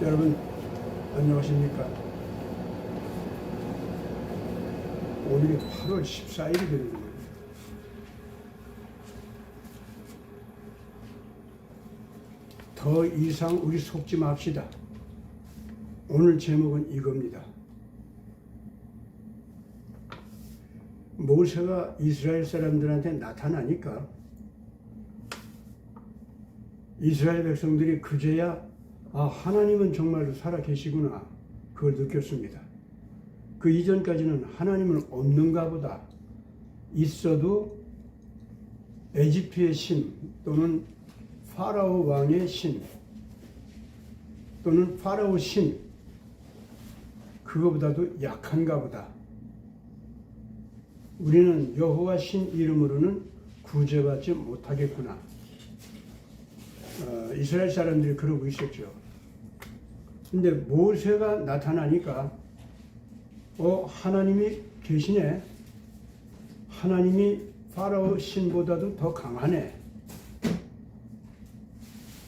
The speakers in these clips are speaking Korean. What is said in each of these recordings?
여러분 안녕하십니까? 오늘이 8월 14일이 되는 거예요. 더 이상 우리 속지 맙시다. 오늘 제목은 이겁니다. 모세가 이스라엘 사람들한테 나타나니까 이스라엘 백성들이 그제야 하나님은 정말로 살아계시구나 그걸 느꼈습니다. 그 이전까지는 하나님은 없는가 보다, 있어도 에집트의 신 또는 파라오 왕의 신 또는 파라오 신 그거보다도 약한가 보다. 우리는 여호와 신 이름으로는 구제받지 못하겠구나. 이스라엘 사람들이 그러고 있었죠. 근데 모세가 나타나니까 하나님이 계시네. 하나님이 파라오 신보다도 더 강하네.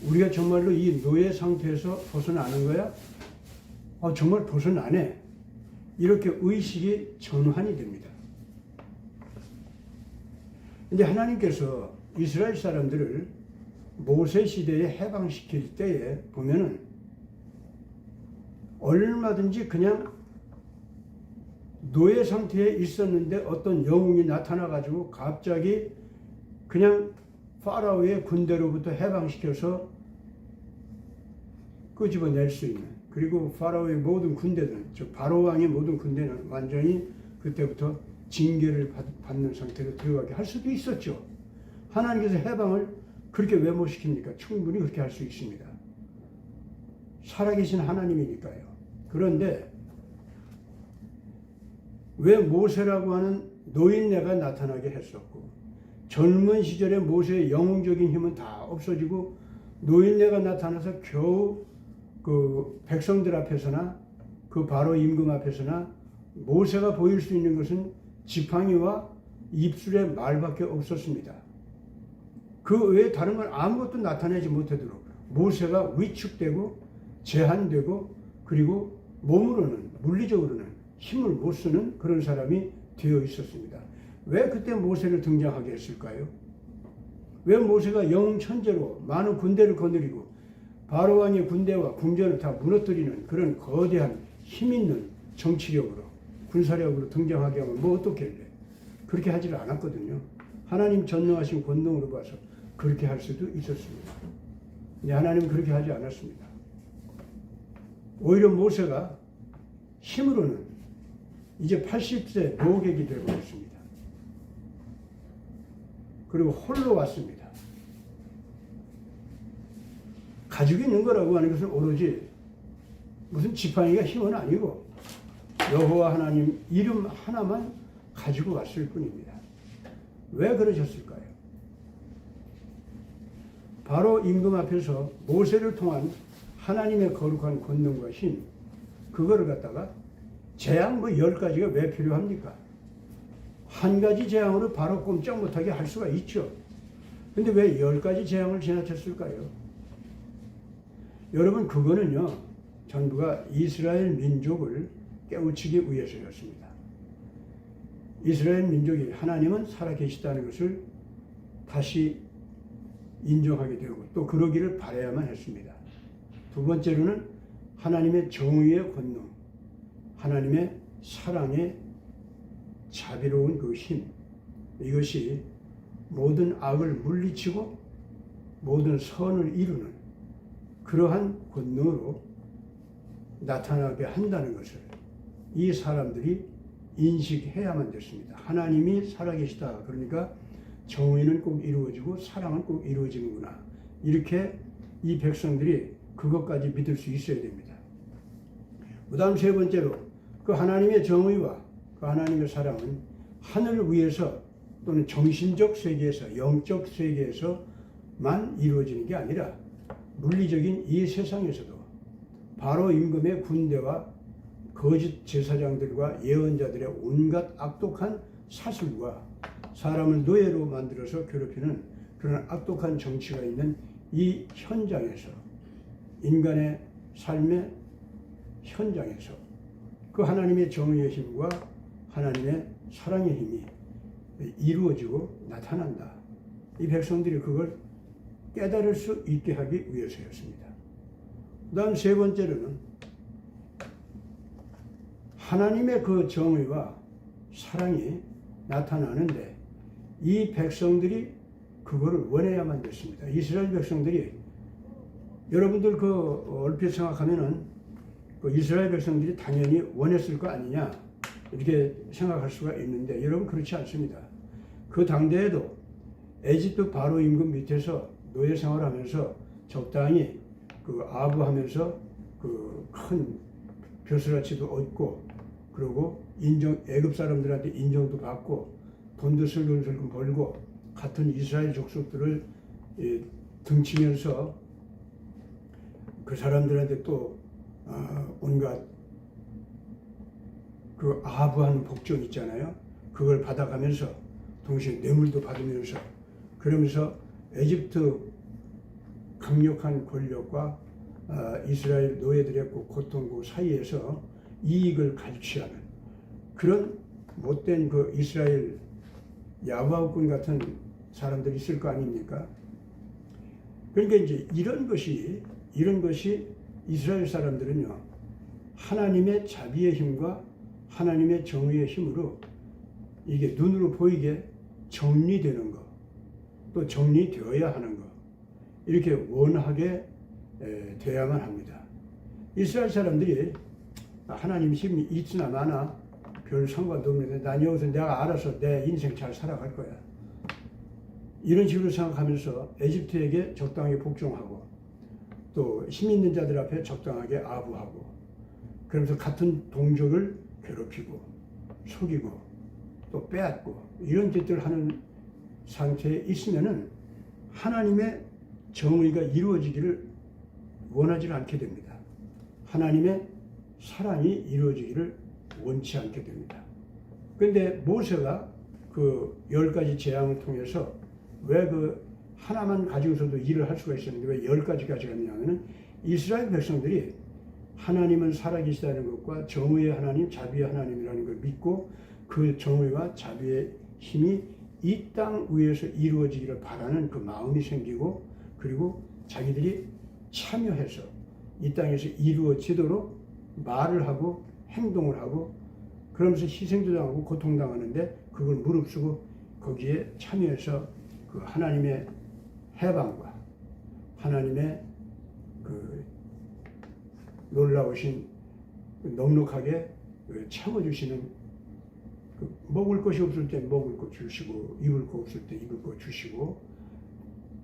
우리가 정말로 이 노예 상태에서 벗어나는 거야? 정말 벗어나네. 이렇게 의식이 전환이 됩니다. 근데 하나님께서 이스라엘 사람들을 모세 시대에 해방시킬 때에 보면은 얼마든지 그냥 노예 상태에 있었는데 어떤 영웅이 나타나가지고 갑자기 그냥 파라오의 군대로부터 해방시켜서 끄집어낼 수 있는, 그리고 파라오의 모든 군대들은, 즉 바로왕의 모든 군대는 완전히 그때부터 징계를 받는 상태로 들어가게 할 수도 있었죠. 하나님께서 해방을 그렇게 왜 못 시킵니까? 충분히 그렇게 할 수 있습니다. 살아계신 하나님이니까요. 그런데 왜 모세라고 하는 노인네가 나타나게 했었고, 젊은 시절에 모세의 영웅적인 힘은 다 없어지고 노인네가 나타나서 겨우 그 백성들 앞에서나 그 바로 임금 앞에서나 모세가 보일 수 있는 것은 지팡이와 입술의 말밖에 없었습니다. 그 외에 다른 건 아무것도 나타내지 못하도록 모세가 위축되고 제한되고, 그리고 몸으로는, 물리적으로는 힘을 못 쓰는 그런 사람이 되어 있었습니다. 왜 그때 모세를 등장하게 했을까요? 왜 모세가 영웅 천재로 많은 군대를 거느리고 바로왕의 군대와 궁전을 다 무너뜨리는 그런 거대한 힘 있는 정치력으로, 군사력으로 등장하게 하면 뭐 어떻길래? 그렇게 하지를 않았거든요. 하나님 전능하신 권능으로 봐서 그렇게 할 수도 있었습니다. 근데 하나님은 그렇게 하지 않았습니다. 오히려 모세가 힘으로는 이제 80세 노객이 되고 있습니다. 그리고 홀로 왔습니다. 가지고 있는 거라고 하는 것은 오로지 무슨 지팡이가 힘은 아니고 여호와 하나님 이름 하나만 가지고 왔을 뿐입니다. 왜 그러셨을까요? 바로 임금 앞에서 모세를 통한 하나님의 거룩한 권능과 힘, 그거를 갖다가 재앙 10가지가 왜 필요합니까? 한 가지 재앙으로 바로 꼼짝 못하게 할 수가 있죠. 근데 왜 10가지 재앙을 지나쳤을까요? 여러분, 그거는요, 전부가 이스라엘 민족을 깨우치기 위해서였습니다. 이스라엘 민족이 하나님은 살아계시다는 것을 다시 인정하게 되고 또 그러기를 바라야만 했습니다. 두 번째로는 하나님의 정의의 권능, 하나님의 사랑의 자비로운 그 힘, 이것이 모든 악을 물리치고 모든 선을 이루는 그러한 권능으로 나타나게 한다는 것을 이 사람들이 인식해야만 됐습니다. 하나님이 살아계시다. 그러니까 정의는 꼭 이루어지고 사랑은 꼭 이루어지는구나. 이렇게 이 백성들이 그것까지 믿을 수 있어야 됩니다. 그 다음 세 번째로 그 하나님의 정의와 그 하나님의 사랑은 하늘 위에서 또는 정신적 세계에서, 영적 세계에서만 이루어지는 게 아니라 물리적인 이 세상에서도 바로 임금의 군대와 거짓 제사장들과 예언자들의 온갖 악독한 사슬과 사람을 노예로 만들어서 괴롭히는 그런 악독한 정치가 있는 이 현장에서 인간의 삶의 현장에서 그 하나님의 정의의 힘과 하나님의 사랑의 힘이 이루어지고 나타난다. 이 백성들이 그걸 깨달을 수 있게 하기 위해서였습니다. 그 다음 세 번째로는 하나님의 그 정의와 사랑이 나타나는데 이 백성들이 그거를 원해야만 됐습니다. 이스라엘 백성들이 여러분들 그 얼핏 생각하면은 그 이스라엘 백성들이 당연히 원했을 거 아니냐 이렇게 생각할 수가 있는데 여러분 그렇지 않습니다. 그 당대에도 에집트 바로 임금 밑에서 노예 생활하면서 적당히 그 아부하면서 그 큰 벼슬아치도 얻고 그리고 애굽 사람들한테 인정도 받고 돈도 슬금슬금 벌고 같은 이스라엘 족속들을 등치면서 그 사람들한테 또 온갖 그 아부하는 복종 있잖아요. 그걸 받아가면서 동시에 뇌물도 받으면서 그러면서 에집트 강력한 권력과 이스라엘 노예들의 고통 그 사이에서 이익을 갈취하는 그런 못된 그 이스라엘 야부하군 같은 사람들이 있을 거 아닙니까? 그러니까 이제 이런 것이 이스라엘 사람들은요 하나님의 자비의 힘과 하나님의 정의의 힘으로 이게 눈으로 보이게 정리되는 것, 또 정리되어야 하는 것 이렇게 원하게 돼야만 합니다. 이스라엘 사람들이 하나님 힘이 있으나 마나 별 상관도 없는데 난 여기서 내가 알아서 내 인생 잘 살아갈 거야. 이런 식으로 생각하면서 에집트에게 적당히 복종하고 또 힘 있는 자들 앞에 적당하게 아부하고 그러면서 같은 동족을 괴롭히고 속이고 또 빼앗고 이런 짓들을 하는 상태에 있으면은 하나님의 정의가 이루어지기를 원하지 않게 됩니다. 하나님의 사랑이 이루어지기를 원치 않게 됩니다. 그런데 모세가 그 10가지 재앙을 통해서 왜 그 하나만 가지고서도 일을 할 수가 있었는데 왜 10가지까지 갔냐면은 이스라엘 백성들이 하나님은 살아계시다는 것과 정의의 하나님, 자비의 하나님이라는 걸 믿고 그 정의와 자비의 힘이 이 땅 위에서 이루어지기를 바라는 그 마음이 생기고 그리고 자기들이 참여해서 이 땅에서 이루어지도록 말을 하고 행동을 하고 그러면서 희생도 당하고 고통당하는데 그걸 무릅쓰고 거기에 참여해서 그 하나님의 해방과 하나님의 그 놀라우신 넉넉하게 채워주시는 그 먹을 것이 없을 때 먹을 것 주시고 입을 것 없을 때 입을 것 주시고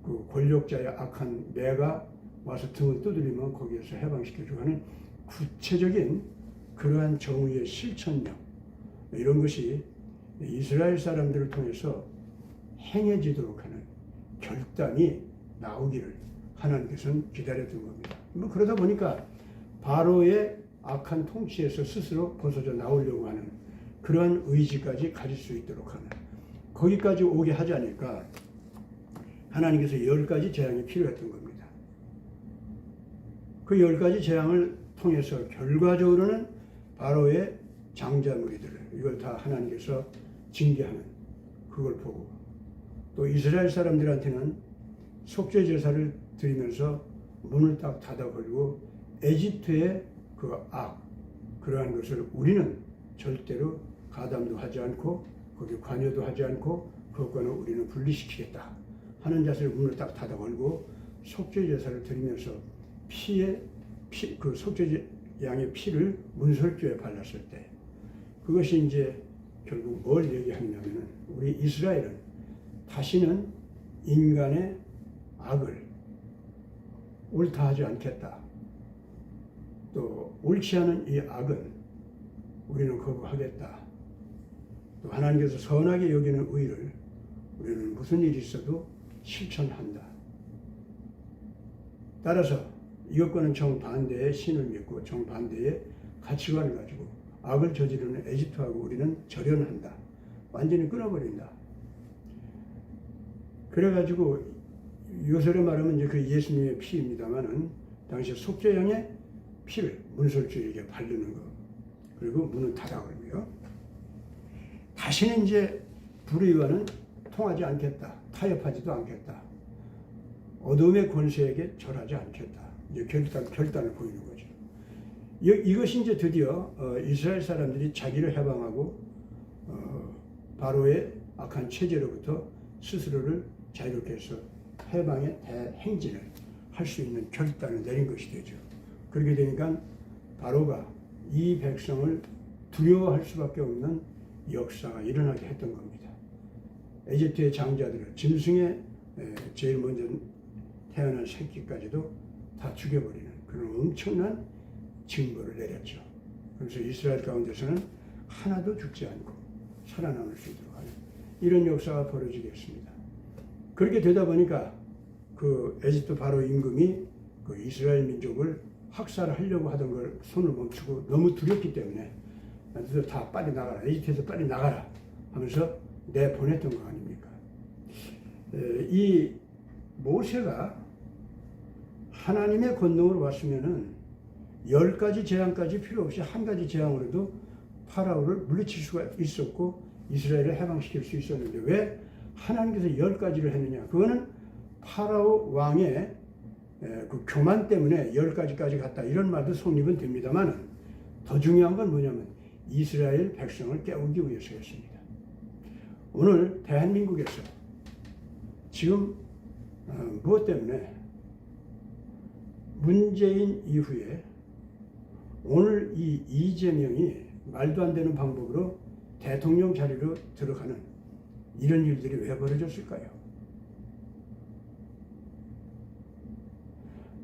그 권력자의 악한 매가 와서 등을 두드리면 거기에서 해방시켜주고 하는 구체적인 그러한 정의의 실천력 이런 것이 이스라엘 사람들을 통해서 행해지도록 하는 결단이 나오기를 하나님께서는 기다렸던 겁니다. 뭐 그러다 보니까 바로의 악한 통치에서 스스로 벗어져 나오려고 하는 그러한 의지까지 가질 수 있도록 하는 거기까지 오게 하지 않을까 하나님께서 10가지 재앙이 필요했던 겁니다. 그 10가지 재앙을 통해서 결과적으로는 바로의 장자무리들을 이걸 다 하나님께서 징계하는 그걸 보고 또 이스라엘 사람들한테는 속죄 제사를 드리면서 문을 딱 닫아 걸고 에집트의 그 그러한 것을 우리는 절대로 가담도 하지 않고 거기에 관여도 하지 않고 그것과는 우리는 분리시키겠다 하는 자세를 문을 딱 닫아 걸고 속죄 제사를 드리면서 그 속죄 양의 피를 문설주에 발랐을 때 그것이 이제 결국 뭘 얘기하느냐면은 우리 이스라엘은 다시는 인간의 악을 옳다 하지 않겠다. 또 옳지 않은 이 악은 우리는 거부하겠다. 또 하나님께서 선하게 여기는 의를 우리는 무슨 일이 있어도 실천한다. 따라서 이것과는 정반대의 신을 믿고 정반대의 가치관을 가지고 악을 저지르는 에집트하고 우리는 절연한다. 완전히 끊어버린다. 그래가지고 요새로 말하면 이제 그 예수님의 피입니다만은 당시 속죄양의 피를 문설주에게 바르는 거. 그리고 문은 닫아버리고요. 다시는 이제 불의와는 통하지 않겠다. 타협하지도 않겠다. 어둠의 권세에게 절하지 않겠다. 이제 결단을 보이는 거죠. 이것이 이제 드디어 이스라엘 사람들이 자기를 해방하고 바로의 악한 체제로부터 스스로를 자유롭게 해서 해방의 대행진을 할 수 있는 결단을 내린 것이 되죠. 그렇게 되니까 바로가 이 백성을 두려워할 수밖에 없는 역사가 일어나게 했던 겁니다. 에집트의 장자들을 짐승의 제일 먼저 태어난 새끼까지도 다 죽여버리는 그런 엄청난 징벌을 내렸죠. 그래서 이스라엘 가운데서는 하나도 죽지 않고 살아남을 수 있도록 하는 이런 역사가 벌어지겠습니다. 그렇게 되다 보니까 그 에집트 바로 임금이 그 이스라엘 민족을 학살하려고 하던 걸 손을 멈추고 너무 두렵기 때문에 너희들 다 빨리 나가라. 에집트에서 빨리 나가라 하면서 내보냈던 거 아닙니까? 이 모세가 하나님의 권능으로 왔으면은 10가지 재앙까지 필요 없이 한 가지 재앙으로도 파라오를 물리칠 수가 있었고 이스라엘을 해방시킬 수 있었는데 왜 하나님께서 10가지를 했느냐? 그거는 파라오 왕의 그 교만 때문에 10가지까지 갔다 이런 말도 성립은 됩니다만 더 중요한 건 뭐냐면 이스라엘 백성을 깨우기 위해서였습니다. 오늘 대한민국에서 지금 무엇 때문에 문재인 이후에 오늘 이 이재명이 말도 안 되는 방법으로 대통령 자리로 들어가는 이런 일들이 왜 벌어졌을까요?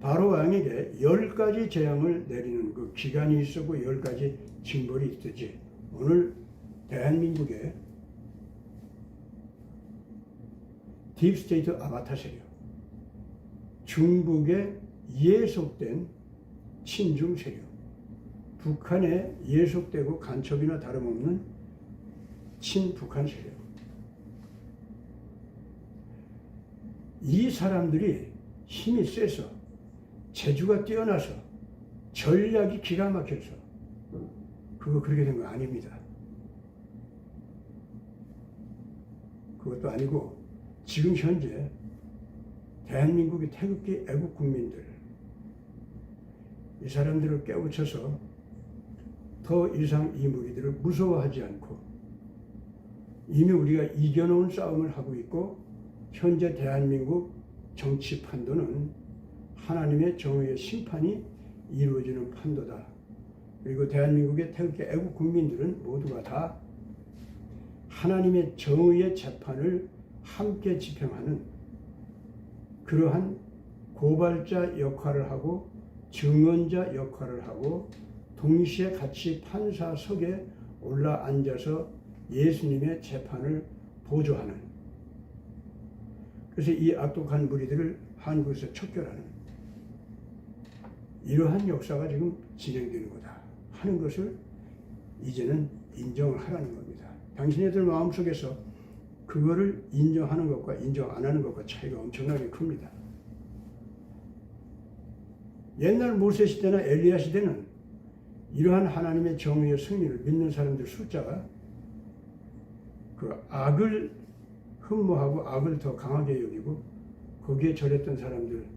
바로 왕에게 10가지 재앙을 내리는 그 기간이 있었고 10가지 징벌이 있듯이 오늘 대한민국의 딥스테이트 아바타 세력, 중국의 예속된 친중 세력, 북한에 예속되고 간첩이나 다름없는 친북한 세력, 이 사람들이 힘이 세서 재주가 뛰어나서 전략이 기가 막혀서 그렇게 된 거 아닙니다. 그것도 아니고 지금 현재 대한민국의 태극기 애국 국민들 이 사람들을 깨우쳐서 더 이상 이 무리들을 무서워하지 않고 이미 우리가 이겨놓은 싸움을 하고 있고 현재 대한민국 정치 판도는 하나님의 정의의 심판이 이루어지는 판도다. 그리고 대한민국의 태극기 애국 국민들은 모두가 다 하나님의 정의의 재판을 함께 집행하는 그러한 고발자 역할을 하고 증언자 역할을 하고 동시에 같이 판사석에 올라 앉아서 예수님의 재판을 보조하는 그래서 이 악독한 무리들을 한국에서 척결하는 이러한 역사가 지금 진행되는 거다 하는 것을 이제는 인정을 하라는 겁니다. 당신네들 마음속에서 그거를 인정하는 것과 인정 안 하는 것과 차이가 엄청나게 큽니다. 옛날 모세 시대나 엘리야 시대는 이러한 하나님의 정의의 승리를 믿는 사람들 숫자가 그 악을 흠모하고 악을 더 강하게 여기고 거기에 절했던 사람들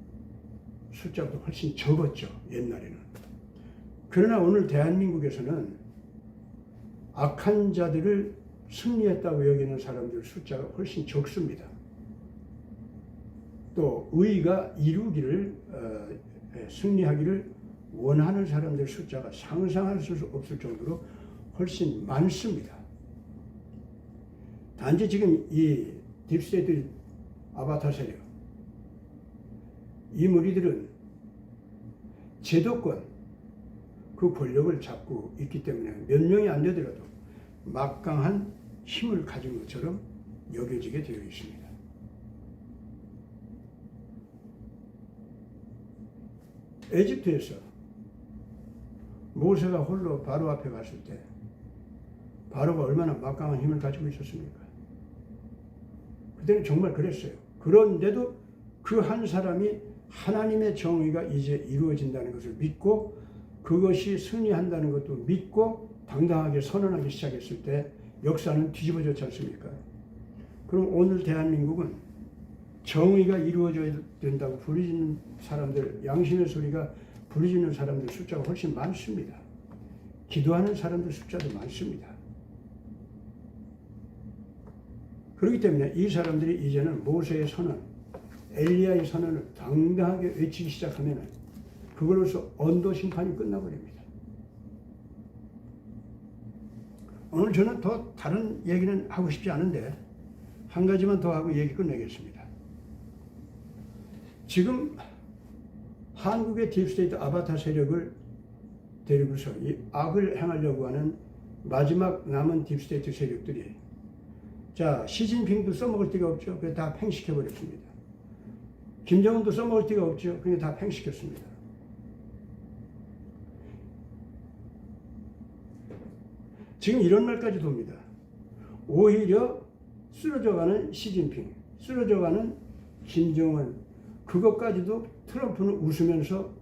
숫자도 훨씬 적었죠. 옛날에는. 그러나 오늘 대한민국에서는 악한 자들을 승리했다고 여기는 사람들 숫자가 훨씬 적습니다. 또 의가 이루기를 승리하기를 원하는 사람들 숫자가 상상할 수 없을 정도로 훨씬 많습니다. 단지 지금 이 딥스테이트 아바타 세력 이 무리들은 제도권 그 권력을 잡고 있기 때문에 몇 명이 안 되더라도 막강한 힘을 가진 것처럼 여겨지게 되어 있습니다. 에집트에서 모세가 홀로 바로 앞에 갔을 때 바로가 얼마나 막강한 힘을 가지고 있었습니까? 그때는 정말 그랬어요. 그런데도 그 한 사람이 하나님의 정의가 이제 이루어진다는 것을 믿고 그것이 승리한다는 것도 믿고 당당하게 선언하기 시작했을 때 역사는 뒤집어졌지 않습니까? 그럼 오늘 대한민국은 정의가 이루어져야 된다고 부르짖는 사람들, 양심의 소리가 부르짖는 사람들 숫자가 훨씬 많습니다. 기도하는 사람들 숫자도 많습니다. 그렇기 때문에 이 사람들이 이제는 모세의 선언, 엘리야의 선언을 당당하게 외치기 시작하면 그걸로서 언도 심판이 끝나버립니다. 오늘 저는 더 다른 얘기는 하고 싶지 않은데 한 가지만 더 하고 얘기 끝내겠습니다. 지금 한국의 딥스테이트 아바타 세력을 데리고서 이 악을 행하려고 하는 마지막 남은 딥스테이트 세력들이 자 시진핑도 써먹을 데가 없죠. 그래서 다 팽식해버렸습니다. 김정은도 써먹을 데가 없죠. 그냥 다 팽식했습니다. 지금 이런 말까지 돕니다. 오히려 쓰러져가는 시진핑, 쓰러져가는 김정은 그것까지도 트럼프는 웃으면서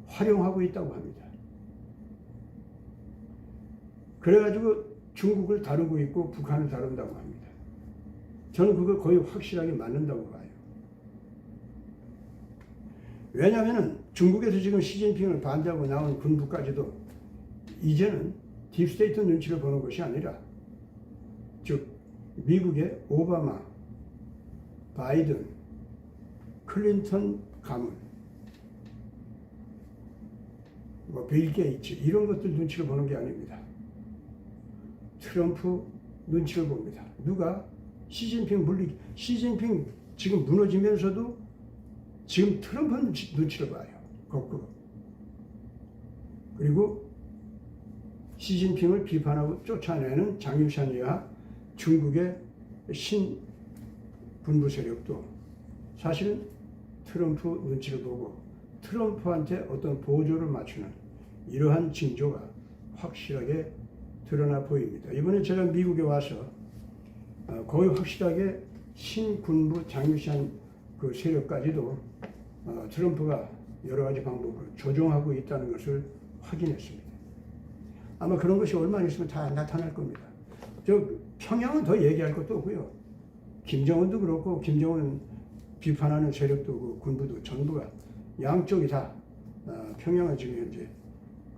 활용하고 있다고 합니다. 그래가지고 중국을 다루고 있고 북한을 다룬다고 합니다. 저는 그거 거의 확실하게 맞는다고 봐요. 왜냐하면 중국에서 지금 시진핑을 반대하고 나온 군부까지도 이제는 딥스테이트 눈치를 보는 것이 아니라 즉 미국의 오바마, 바이든, 클린턴 가문, 빌 게이츠 이런 것들 눈치를 보는 게 아닙니다. 트럼프 눈치를 봅니다. 누가? 시진핑 시진핑 지금 무너지면서도 지금 트럼프 눈치를 봐요. 거꾸로. 그리고 시진핑을 비판하고 쫓아내는 장유찬이와 중국의 신군부 세력도 사실은 트럼프 눈치를 보고 트럼프한테 어떤 보조를 맞추는 이러한 징조가 확실하게 드러나 보입니다. 이번에 제가 미국에 와서 거의 확실하게 신군부 장유찬 그 세력까지도 트럼프가 여러 가지 방법으로 조종하고 있다는 것을 확인했습니다. 아마 그런 것이 얼마 있으면 다 나타날 겁니다. 저 평양은 더 얘기할 것도 없고요. 김정은도 그렇고 김정은 비판하는 세력도 그렇고 군부도 전부가 양쪽이 다 평양은 지금 현재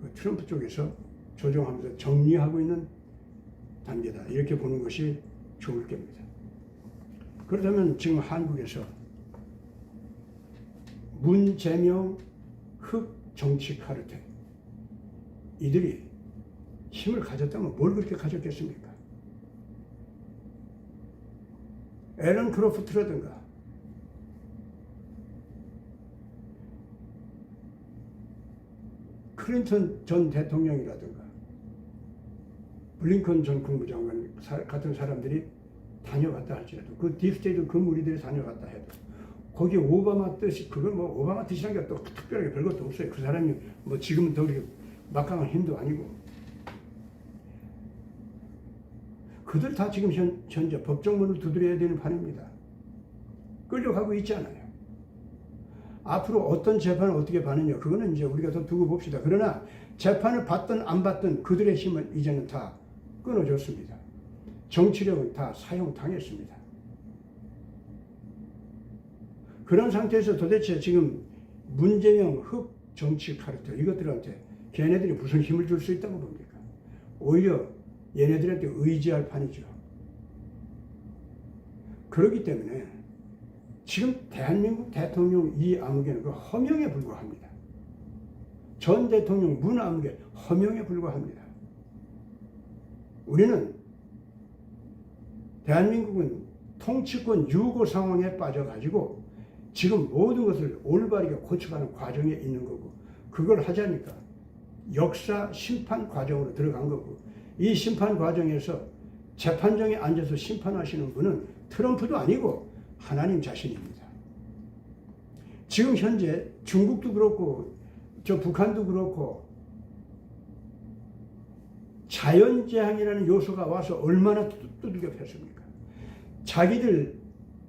그 트럼프 쪽에서 조종하면서 정리하고 있는 단계다. 이렇게 보는 것이 좋을 겁니다. 그렇다면 지금 한국에서 문재명 흑 정치 카르텔 이들이 힘을 가졌다면 뭘 그렇게 가졌겠습니까? 앨런 크로프트라든가 클린턴 전 대통령이라든가 블링컨 전 국무장관 같은 사람들이 다녀갔다 할지라도 그 딥스테이트 그 무리들이 다녀갔다 해도 거기 오바마 뜻이 그건 뭐 오바마 뜻이란 게 또 특별하게 별것도 없어요. 그 사람이 뭐 지금은 더 그렇게 막강한 힘도 아니고 그들 다 지금 현재 법정문을 두드려야 되는 판입니다. 끌려가고 있잖아요. 앞으로 어떤 재판을 어떻게 받느냐 그거는 이제 우리가 더 두고 봅시다. 그러나 재판을 받든 안 받든 그들의 힘은 이제는 다 끊어졌습니다. 정치력은 다 사용당했습니다. 그런 상태에서 도대체 지금 문재명 흑 정치 카르텔 이것들한테 걔네들이 무슨 힘을 줄 수 있다고 봅니까? 오히려 얘네들한테 의지할 판이죠. 그렇기 때문에 지금 대한민국 대통령 이 아무개는 그 허명에 불과합니다. 전 대통령 문 아무개 허명에 불과합니다. 우리는 대한민국은 통치권 유고 상황에 빠져가지고 지금 모든 것을 올바르게 고쳐가는 과정에 있는 거고 그걸 하자니까 역사 심판 과정으로 들어간 거고 이 심판 과정에서 재판정에 앉아서 심판하시는 분은 트럼프도 아니고 하나님 자신입니다. 지금 현재 중국도 그렇고 저 북한도 그렇고 자연재앙이라는 요소가 와서 얼마나 두들겨 팼습니까? 자기들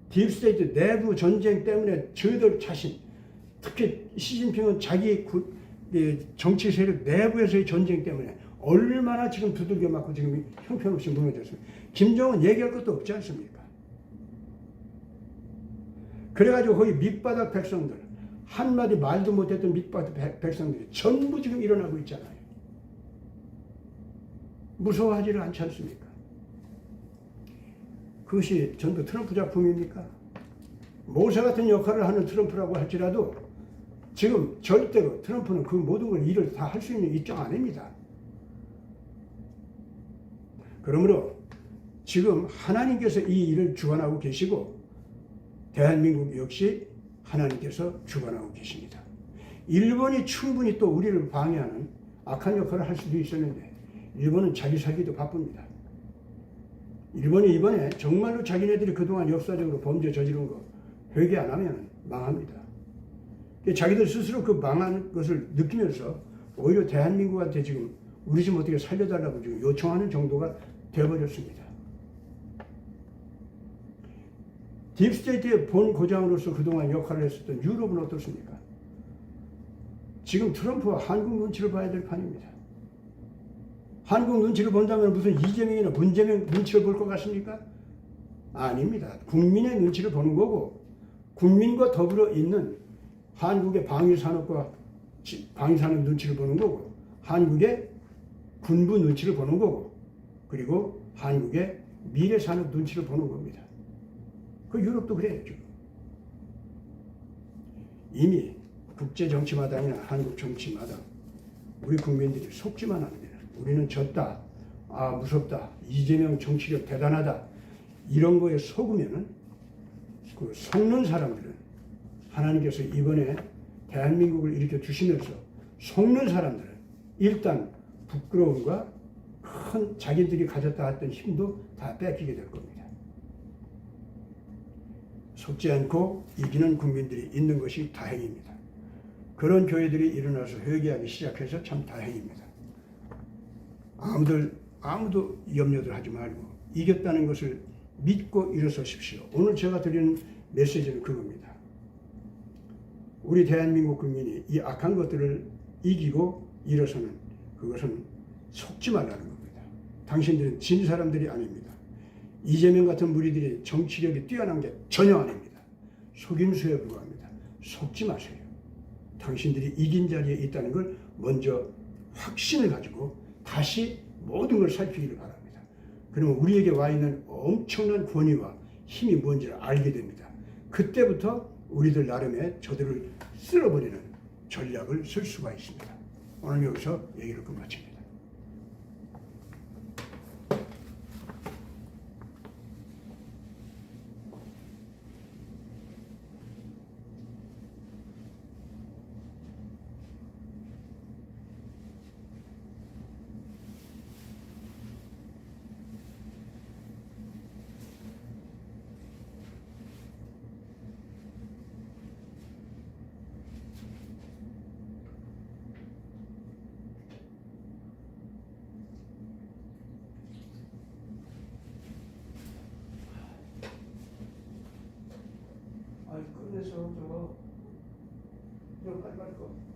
딥스테이트 내부 전쟁 때문에 저희들 자신 특히 시진핑은 자기 이 정치 세력 내부에서의 전쟁 때문에 얼마나 지금 두들겨 맞고 지금 형편없이 무너졌습니다. 김정은 얘기할 것도 없지 않습니까? 그래가지고 거기 밑바닥 백성들, 한마디 말도 못했던 밑바닥 백성들이 전부 지금 일어나고 있잖아요. 무서워하지를 않지 않습니까? 그것이 전부 트럼프 작품입니까? 모세 같은 역할을 하는 트럼프라고 할지라도 지금 절대로 트럼프는 그 모든 걸 일을 다 할 수 있는 입장 아닙니다. 그러므로 지금 하나님께서 이 일을 주관하고 계시고 대한민국 역시 하나님께서 주관하고 계십니다. 일본이 충분히 또 우리를 방해하는 악한 역할을 할 수도 있었는데 일본은 자기 살기도 바쁩니다. 일본이 이번에 정말로 자기네들이 그동안 역사적으로 범죄 저지른 거 회개 안 하면 망합니다. 자기들 스스로 그 망한 것을 느끼면서 오히려 대한민국한테 지금 우리 좀 어떻게 살려달라고 지금 요청하는 정도가 되어버렸습니다. 딥스테이트의 본 고장으로서 그동안 역할을 했었던 유럽은 어떻습니까? 지금 트럼프와 한국 눈치를 봐야 될 판입니다. 한국 눈치를 본다면 무슨 이재명이나 문재명 눈치를 볼 것 같습니까? 아닙니다. 국민의 눈치를 보는 거고 국민과 더불어 있는 한국의 방위산업과 방위산업 눈치를 보는 거고 한국의 군부 눈치를 보는 거고 그리고 한국의 미래산업 눈치를 보는 겁니다. 그 유럽도 그래요. 지금. 이미 국제정치마당이나 한국 정치마당 우리 국민들이 속지만 합니다. 우리는 졌다. 아 무섭다. 이재명 정치력 대단하다. 이런 거에 속으면은 그 속는 사람들은 하나님께서 이번에 대한민국을 일으켜 주시면서 속는 사람들은 일단 부끄러움과 큰 자기들이 가졌다 했던 힘도 다 뺏기게 될 겁니다. 속지 않고 이기는 국민들이 있는 것이 다행입니다. 그런 교회들이 일어나서 회개하기 시작해서 참 다행입니다. 아무도 염려들 하지 말고 이겼다는 것을 믿고 일어서십시오. 오늘 제가 드리는 메시지는 그겁니다. 우리 대한민국 국민이 이 악한 것들을 이기고 일어서는 그것은 속지 말라는 겁니다. 당신들은 진 사람들이 아닙니다. 이재명 같은 무리들이 정치력이 뛰어난 게 전혀 아닙니다. 속임수에 불과합니다. 속지 마세요. 당신들이 이긴 자리에 있다는 걸 먼저 확신을 가지고 다시 모든 걸 살피기를 바랍니다. 그러면 우리에게 와 있는 엄청난 권위와 힘이 뭔지를 알게 됩니다. 그때부터 우리들 나름의 저들을 쓸어버리는 전략을 쓸 수가 있습니다. 오늘 여기서 얘기를 끝마칩니다. 끝내서 저거 빨리 거.